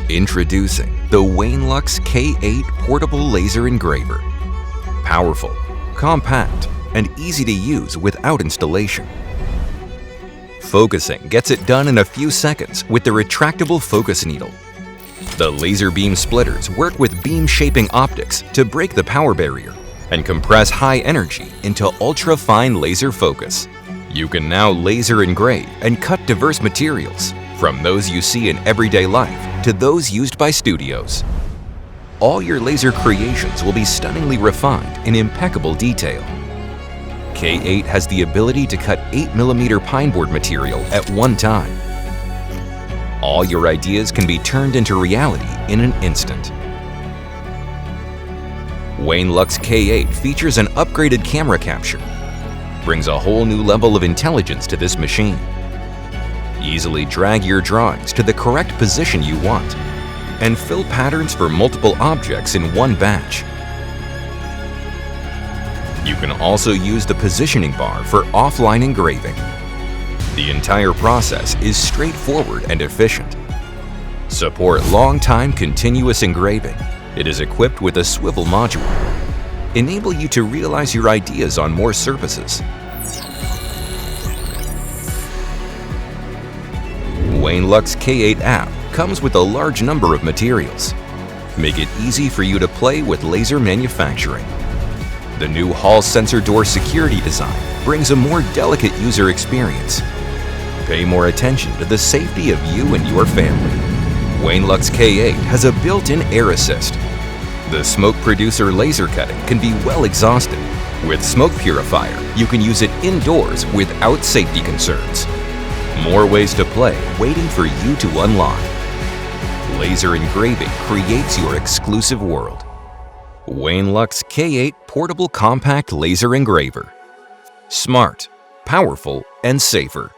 Introducing the Wainlux K8 Portable Laser Engraver. Powerful, compact, and easy to use without installation. Focusing gets it done in a few seconds with the retractable focus needle. The laser beam splitters work with beam shaping optics to break the power barrier and compress high energy into ultra-fine laser focus. You can now laser engrave and cut diverse materials, from those you see in everyday life to those used by studios. All your laser creations will be stunningly refined in impeccable detail. K8 has the ability to cut 8mm pine board material at one time. All your ideas can be turned into reality in an instant. Wainlux K8 features an upgraded camera capture, brings a whole new level of intelligence to this machine. Easily drag your drawings to the correct position you want, and fill patterns for multiple objects in one batch. You can also use the positioning bar for offline engraving. The entire process is straightforward and efficient. Support long-time continuous engraving. It is equipped with a swivel module. Enable you to realize your ideas on more surfaces. Wainlux K8 app comes with a large number of materials. Make it easy for you to play with laser manufacturing. The new Hall sensor door security design brings a more delicate user experience. Pay more attention to the safety of you and your family. Wainlux K8 has a built-in air assist. The smoke producer laser cutting can be well exhausted. With smoke purifier, you can use it indoors without safety concerns. More ways to play waiting for you to unlock. Laser engraving creates your exclusive world. Wainlux K8 Portable Compact Laser Engraver. Smart, powerful, and safer.